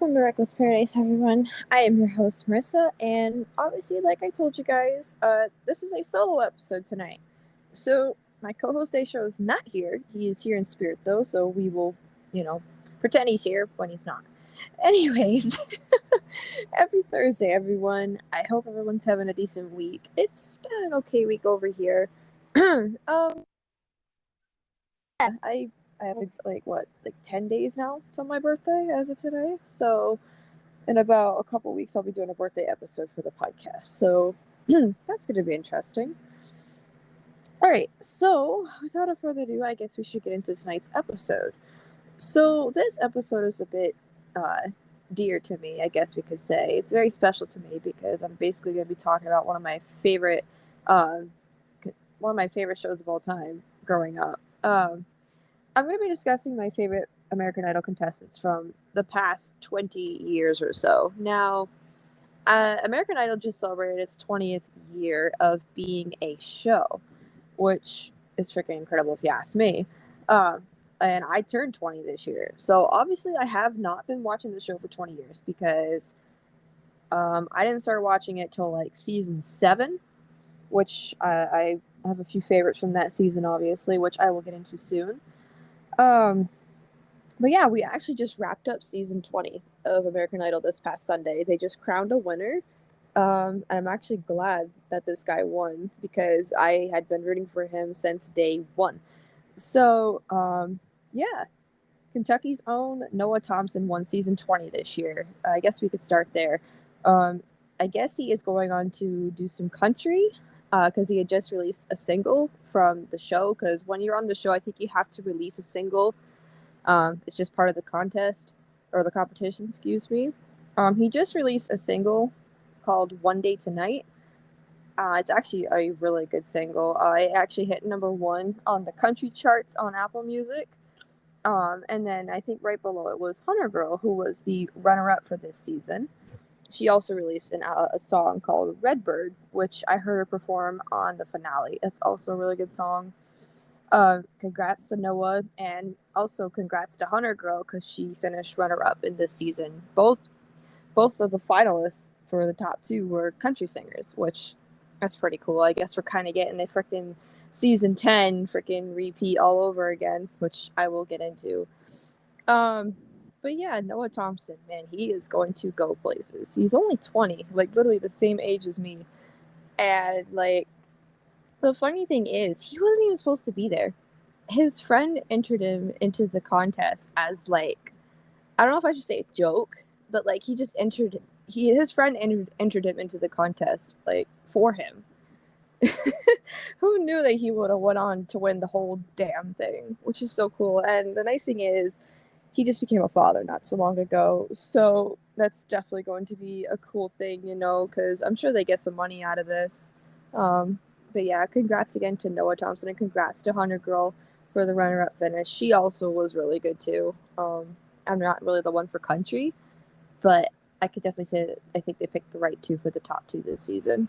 Welcome to Reckless Paradise, everyone. I am your host, Marissa, and obviously, like I told you guys, this is a solo episode tonight. So, my co host Aisha is not here. He is here in spirit, though, so we will, you know, pretend he's here when he's not. Anyways, happy Thursday, everyone. I hope everyone's having a decent week. It's been an okay week over here. Yeah, I have like what, like 10 days now till my birthday as of today. So in about a couple weeks, I'll be doing a birthday episode for the podcast. So that's going to be interesting. All right. So without a further ado, I guess we should get into tonight's episode. So this episode is a bit uh, dear to me, I guess we could say. It's very special to me because I'm basically going to be talking about uh, one of my favorite shows of all time growing up. I'm going to be discussing my favorite American Idol contestants from the past 20 years or so. Now, American Idol just celebrated its 20th year of being a show, which is freaking incredible if you ask me. Um, and I turned 20 this year. So obviously, I have not been watching the show for 20 years because I didn't start watching it till like season 7, which I have a few favorites from that season, obviously, which I will get into soon. Um, But yeah, we actually just wrapped up season 20 of American Idol this past Sunday. They just crowned a winner. And I'm actually glad that this guy won because I had been rooting for him since day one. So, yeah, Kentucky's own Noah Thompson won season 20 this year. I guess we could start there. Um, I guess he is going on to do some country because he had just released a single from the show. Because when you're on the show, I think you have to release a single. It's just part of the contest or the competition, excuse me. He just released a single called One Day Tonight. It's actually a really good single. It actually hit #1 on the country charts on Apple Music. And then I think right below it was Hunter Girl, who was the runner up for this season. She also released a song called Redbird, which I heard her perform on the finale. It's also a really good song. Congrats to Noah, and also congrats to Hunter Girl because she finished runner-up in this season. Both of the finalists for the top two were country singers, which that's pretty cool. I guess we're kind of getting a freaking season 10 freaking repeat all over again, which I will get into. Um, but yeah, Noah Thompson, man, he is going to go places. He's only 20, like literally the same age as me, and like the funny thing is, he wasn't even supposed to be there. His friend entered him into the contest as like, I don't know if I should say a joke, but like he just entered his friend entered him into the contest like for him. Who knew that he would have went on to win the whole damn thing, which is so cool. And the nice thing is he just became a father not so long ago. So that's definitely going to be a cool thing, because I'm sure they get some money out of this. Um, but yeah, congrats again to Noah Thompson and congrats to Hunter Girl for the runner-up finish. She also was really good too. I'm not really the one for country, but I could definitely say that I think they picked the right two for the top two this season.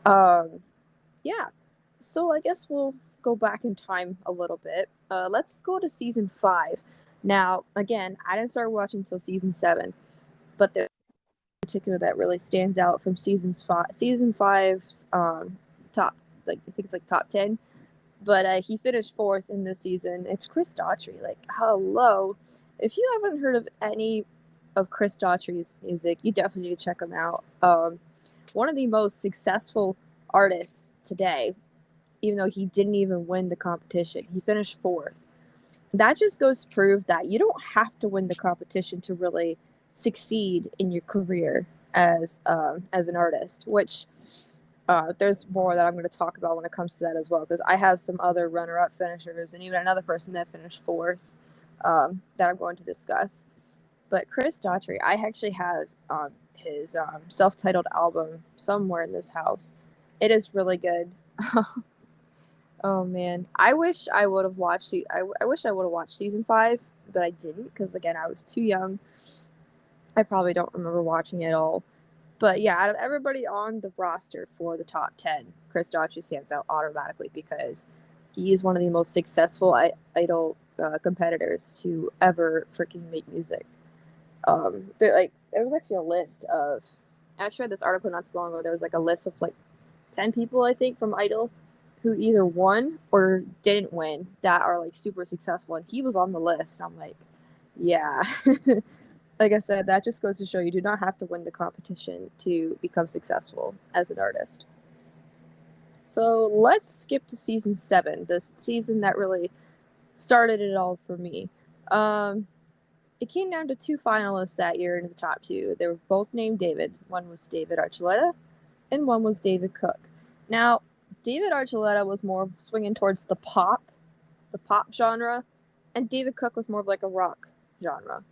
Um, yeah, so I guess we'll go back in time a little bit. Let's go to season 5. Now, again, I didn't start watching until season 7, but there's one in particular that really stands out from season five's top, like I think it's like top 10. But he finished 4th in this season. It's Chris Daughtry. Like, hello. If you haven't heard of any of Chris Daughtry's music, you definitely need to check him out. One of the most successful artists today, even though he didn't even win the competition. He finished 4th. That just goes to prove that you don't have to win the competition to really succeed in your career as an artist, which there's more that I'm going to talk about when it comes to that as well, because I have some other runner-up finishers and even another person that finished 4th that I'm going to discuss. But Chris Daughtry, I actually have his self-titled album somewhere in this house. It is really good. Oh man, I wish I would have watched I wish I would have watched season 5, but I didn't because again I was too young. I probably don't remember watching it all. But yeah, out of everybody on the roster for the top 10, Chris Daughtry stands out automatically because he is one of the most successful idol competitors to ever freaking make music. There was actually a list of. I actually read this article not too long ago. There was like a list of like 10 people I think from Idol who either won or didn't win that are like super successful, and he was on the list. I'm like, yeah. Like I said, that just goes to show you do not have to win the competition to become successful as an artist. So let's skip to season 7, the season that really started it all for me. It came down to 2 finalists that year in the top 2. They were both named David. One was David Archuleta, and one was David Cook. Now, David Archuleta was more swinging towards the pop genre, and David Cook was more of like a rock genre.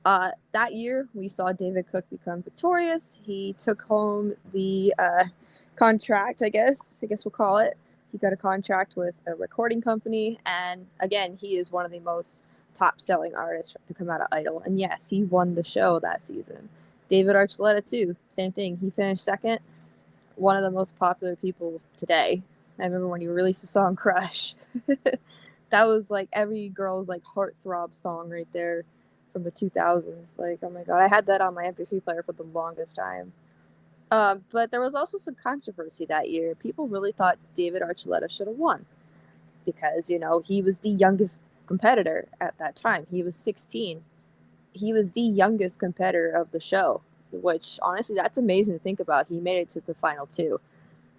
That year, we saw David Cook become victorious. He took home the contract, I guess we'll call it. He got a contract with a recording company, and again, he is one of the most top-selling artists to come out of Idol. And yes, he won the show that season. David Archuleta, too, same thing. He finished second, one of the most popular people today. I remember when he released the song Crush. That was like every girl's like heartthrob song right there from the 2000s. Like, oh my god, I had that on my MP3 player for the longest time. But there was also some controversy that year. People really thought David Archuleta should have won because, you know, he was the youngest competitor at that time. He was 16. He was the youngest competitor of the show, which honestly, that's amazing to think about. He made it to the final 2.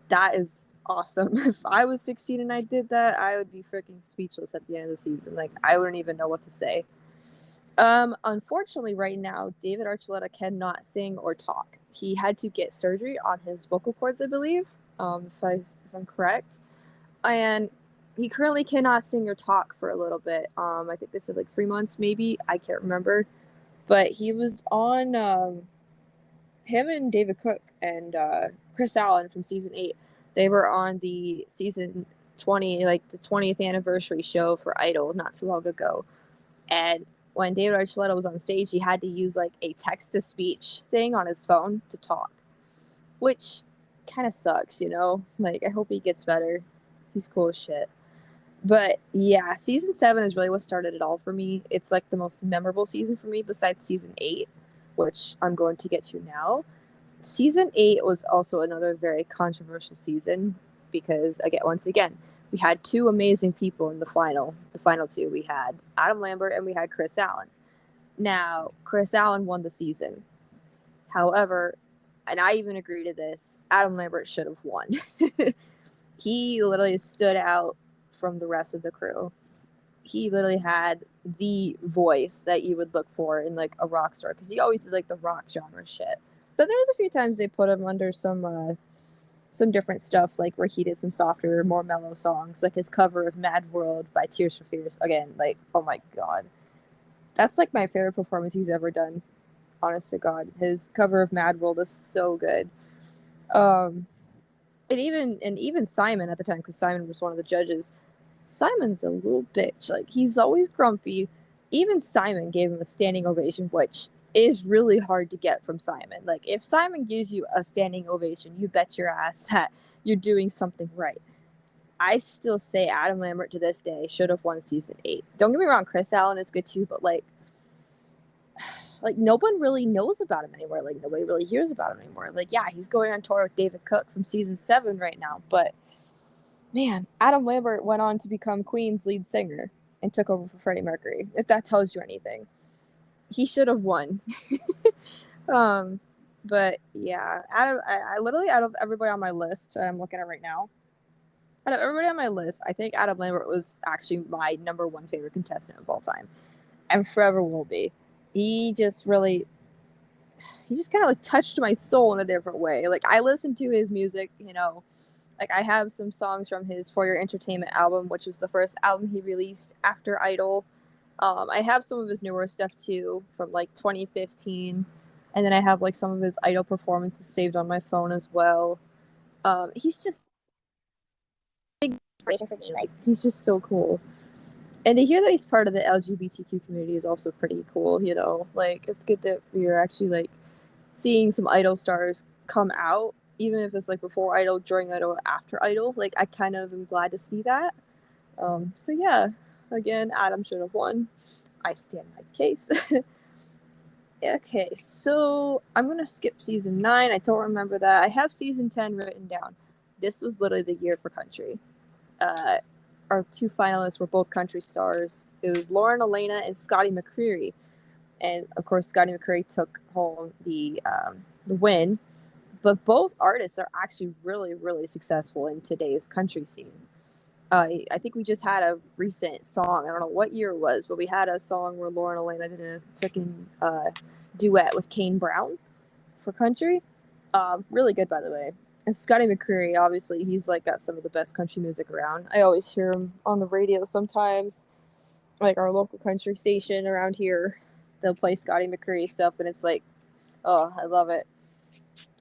That is awesome. If I was 16 and I did that, I would be freaking speechless at the end of the season. Like, I wouldn't even know what to say. Unfortunately, right now, David Archuleta cannot sing or talk. He had to get surgery on his vocal cords, I believe, if I'm correct. And he currently cannot sing or talk for a little bit. I think they said like 3 months, maybe. I can't remember. But he was on him and David Cook and Chris Allen from season 8. They were on the season 20, like the 20th anniversary show for Idol not so long ago. And when David Archuleta was on stage, he had to use like a text-to-speech thing on his phone to talk, which kind of sucks, you know? Like, I hope he gets better. He's cool as shit. But yeah, season 7 is really what started it all for me. It's like the most memorable season for me besides season 8, which I'm going to get to now. Season 8 was also another very controversial season because, again, once again, we had 2 amazing people in the final 2. We had Adam Lambert and we had Chris Allen. Now, Chris Allen won the season. However, and I even agree to this, Adam Lambert should have won. He literally stood out from the rest of the crew. He literally had the voice that you would look for in like a rock star because he always did like the rock genre shit. But there was a few times they put him under some different stuff, like where he did some softer, more mellow songs, like his cover of Mad World by Tears for Fears. Again, like, oh my god. That's like my favorite performance he's ever done. Honest to God. His cover of Mad World is so good. And even Simon at the time, because Simon was one of the judges, Simon's a little bitch. Like, he's always grumpy. Even Simon gave him a standing ovation, which is really hard to get from Simon. Like, if Simon gives you a standing ovation, you bet your ass that you're doing something right. I still say Adam Lambert to this day should have won season 8. Don't get me wrong, Chris Allen is good too, but like no one really knows about him anymore. Like, nobody really hears about him anymore. Like, yeah, he's going on tour with David Cook from season 7 right now, but man, Adam Lambert went on to become Queen's lead singer and took over for Freddie Mercury, if that tells you anything. He should have won. But yeah, I literally, out of everybody on my list I'm looking at right now, out of everybody on my list, I think Adam Lambert was actually my number 1 favorite contestant of all time, and forever will be. He just kind of like touched my soul in a different way. Like, I listened to his music, you know, like I have some songs from his For Your Entertainment album, which was the first album he released after Idol. I have some of his newer stuff too from like 2015, and then I have like some of his Idol performances saved on my phone as well. He's just big inspiration for me. Like, he's just so cool. And to hear that he's part of the LGBTQ community is also pretty cool, you know? Like, it's good that we are actually, like, seeing some Idol stars come out, even if it's, like, before Idol, during Idol, after Idol. Like, I kind of am glad to see that. So, yeah. Again, Adam should have won. I stand my case. Okay, so I'm gonna skip season 9. I don't remember that. I have season 10 written down. This was literally the year for country. Our two finalists were both country stars. It was Lauren Elena and Scotty McCreery, and of course Scotty McCreery took home the win. But both artists are actually really, really successful in today's country scene. I think we just had a recent song. I don't know what year it was, but we had a song where Lauren Elena did a freaking duet with Kane Brown for country. Really good, by the way. And Scotty McCreery, obviously, he's like got some of the best country music around. I always hear him on the radio sometimes, like our local country station around here. They'll play Scotty McCreery stuff, and it's like, oh, I love it.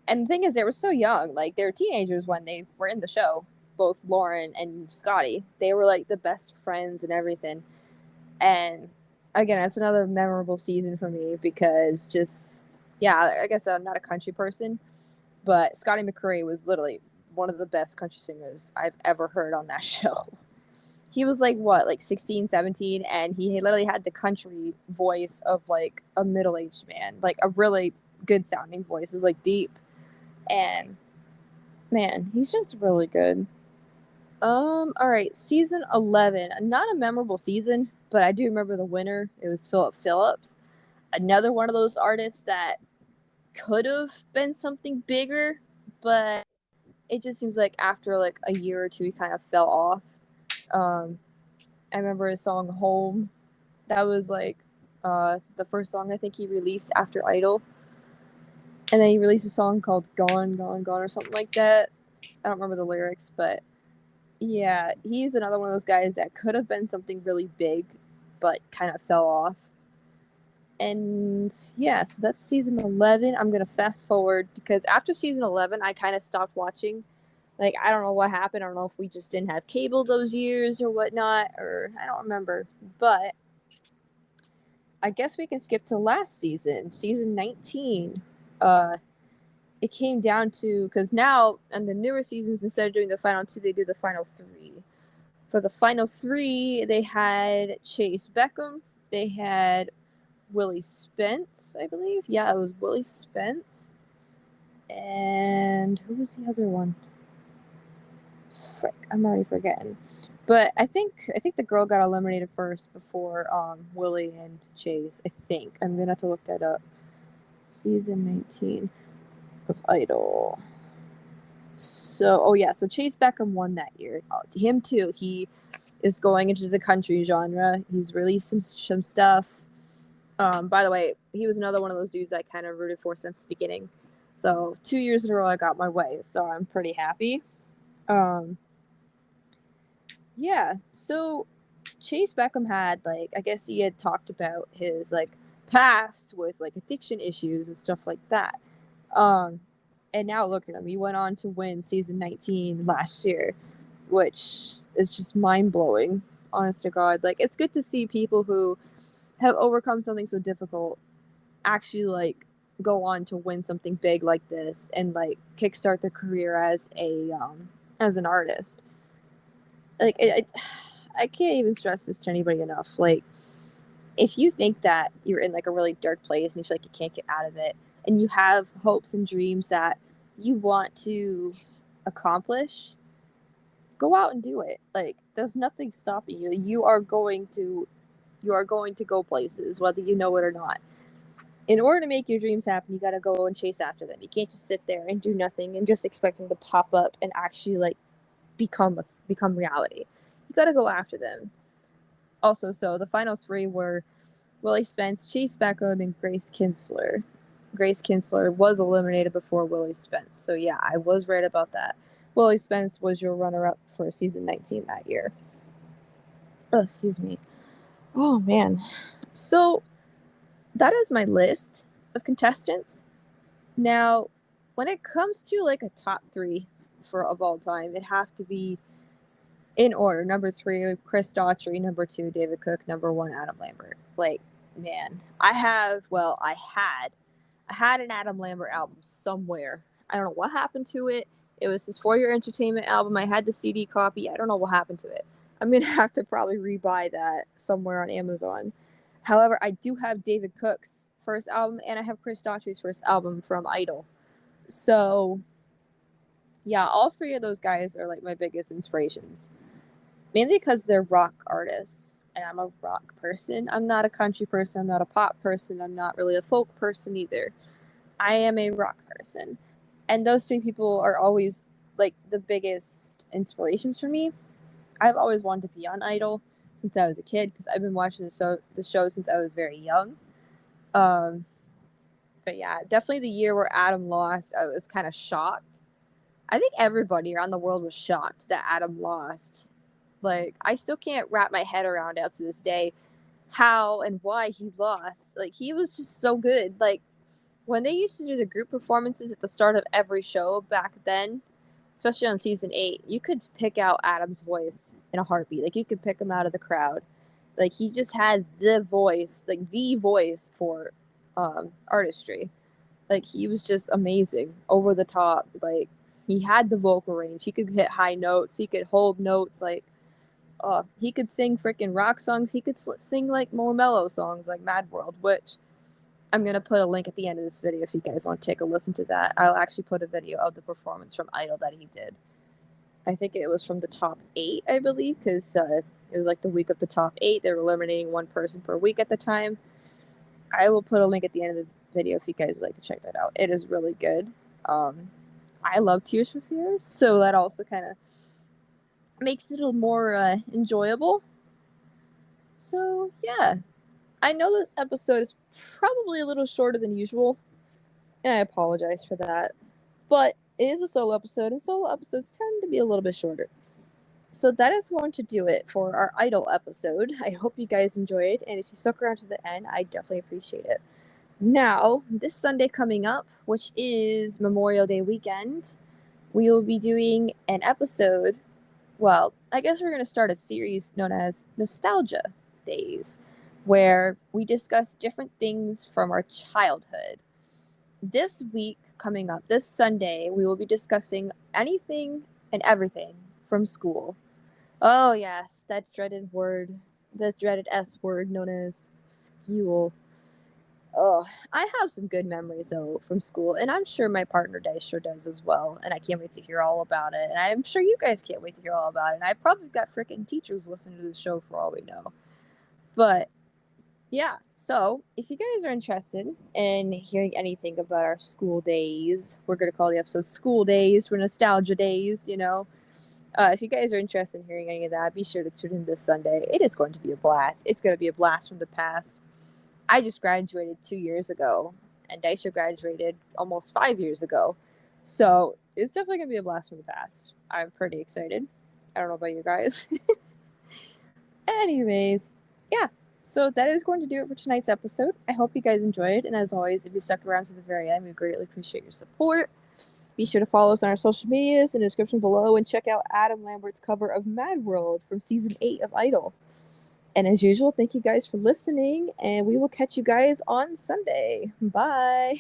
And the thing is, they were so young. Like, they were teenagers when they were in the show. Both Lauren and Scotty. They were like the best friends and everything. And again, it's another memorable season for me because just, yeah, I guess I'm not a country person, but Scotty McCreery was literally one of the best country singers I've ever heard on that show. He was like, what, like 16, 17, and he literally had the country voice of like a middle-aged man, like a really good sounding voice. It was like deep. And man, he's just really good. All right, season 11. Not a memorable season, but I do remember the winner. It was Philip Phillips. Another one of those artists that could have been something bigger, but it just seems like after like a year or two, he kind of fell off. I remember his song Home. That was like the first song I think he released after Idol. And then he released a song called Gone, Gone, Gone or something like that. I don't remember the lyrics, but yeah, he's another one of those guys that could have been something really big, but kind of fell off. And yeah, so that's season 11. I'm going to fast forward because after season 11, I kind of stopped watching. Like, I don't know what happened. I don't know if we just didn't have cable those years or whatnot, or I don't remember. But I guess we can skip to last season, season 19. It came down to, because now in the newer seasons, instead of doing the final two, they do the final three. For the final three, they had Chase Beckham, they had Willie Spence, I believe. Yeah, it was Willie Spence. And who was the other one? Frick, I'm already forgetting. But I think the girl got eliminated first before Willie and Chase. I think I'm gonna have to look that up. Season 19 of Idol. So Chase Beckham won that year. Him too. He is going into the country genre. He's released some stuff. By the way, he was another one of those dudes I kind of rooted for since the beginning. So 2 years in a row, I got my way. So I'm pretty happy. Yeah. So Chase Beckham had I guess he had talked about his past with addiction issues and stuff like that. And now look at him. He went on to win season 19 last year, which is just mind blowing. Honest to God, it's good to see people who have overcome something so difficult actually go on to win something big like this and kickstart their career as an artist. I can't even stress this to anybody enough. If you think that you're in a really dark place and you feel like you can't get out of it, and you have hopes and dreams that you want to accomplish, go out and do it. There's nothing stopping you. You are going to go places, whether you know it or not. In order to make your dreams happen, you got to go and chase after them. You can't just sit there and do nothing and just expect them to pop up and actually become reality. You got to go after them. Also, so the final three were Willie Spence, Chase Beckham, and Grace Kinsler. Grace Kinsler was eliminated before Willie Spence. So yeah, I was right about that. Willie Spence was your runner-up for season 19 that year. Oh, excuse me. Oh, man. So that is my list of contestants. Now, when it comes to a top three of all time, it have to be in order. Number 3, Chris Daughtry. Number 2, David Cook. Number 1, Adam Lambert. Man, I had an Adam Lambert album somewhere. I don't know what happened to it. It was his For Your Entertainment album. I had the CD copy. I don't know what happened to it. I'm going to have to probably rebuy that somewhere on Amazon. However, I do have David Cook's first album, and I have Chris Daughtry's first album from Idol. So, yeah, all three of those guys are like my biggest inspirations. Mainly because they're rock artists, and I'm a rock person. I'm not a country person, I'm not a pop person, I'm not really a folk person either. I am a rock person. And those three people are always like the biggest inspirations for me. I've always wanted to be on Idol since I was a kid because I've been watching the show since I was very young. Um, but yeah, definitely the year where Adam lost, I was kind of shocked. I think everybody around the world was shocked that Adam lost. Like, I still can't wrap my head around it up to this day how and why he lost. Like, he was just so good. Like, when they used to do the group performances at the start of every show back then, especially on season 8, you could pick out Adam's voice in a heartbeat. Like, you could pick him out of the crowd. Like, he just had the voice for artistry. Like, he was just amazing, over the top. Like, he had the vocal range. He could hit high notes. He could hold notes. Like, he could sing freaking rock songs. He could sing like more mellow songs like Mad World, which I'm going to put a link at the end of this video if you guys want to take a listen to that. I'll actually put a video of the performance from Idol that he did. I think it was from the top 8, I believe, because it was like the week of the top 8. They were eliminating one person per week at the time. I will put a link at the end of the video if you guys would like to check that out. It is really good. I love Tears for Fears, so that also kind of makes it a little more enjoyable. So, yeah. I know this episode is probably a little shorter than usual, and I apologize for that. But it is a solo episode, and solo episodes tend to be a little bit shorter. So that is going to do it for our Idol episode. I hope you guys enjoyed, and if you stuck around to the end, I definitely appreciate it. Now, this Sunday coming up, which is Memorial Day weekend, we will be doing an episode. Well, I guess we're going to start a series known as Nostalgia Days, where we discuss different things from our childhood. This week coming up, this Sunday, we will be discussing anything and everything from school. Oh yes, that dreaded word, the dreaded S word known as school. Oh, I have some good memories though from school, and I'm sure my partner Dice sure does as well, and I can't wait to hear all about it, and I'm sure you guys can't wait to hear all about it, and I probably got freaking teachers listening to the show for all we know. But yeah, so if you guys are interested in hearing anything about our school days, we're going to call the episode School Days for Nostalgia Days, you know. If you guys are interested in hearing any of that, be sure to tune in this Sunday. It is going to be a blast. It's going to be a blast from the past. I just graduated 2 years ago, and Daisha graduated almost 5 years ago. So it's definitely going to be a blast from the past. I'm pretty excited. I don't know about you guys. Anyways, yeah. So that is going to do it for tonight's episode. I hope you guys enjoyed, and as always, if you stuck around to the very end, we greatly appreciate your support. Be sure to follow us on our social medias in the description below, and check out Adam Lambert's cover of Mad World from Season 8 of Idol. And as usual, thank you guys for listening, and we will catch you guys on Sunday. Bye!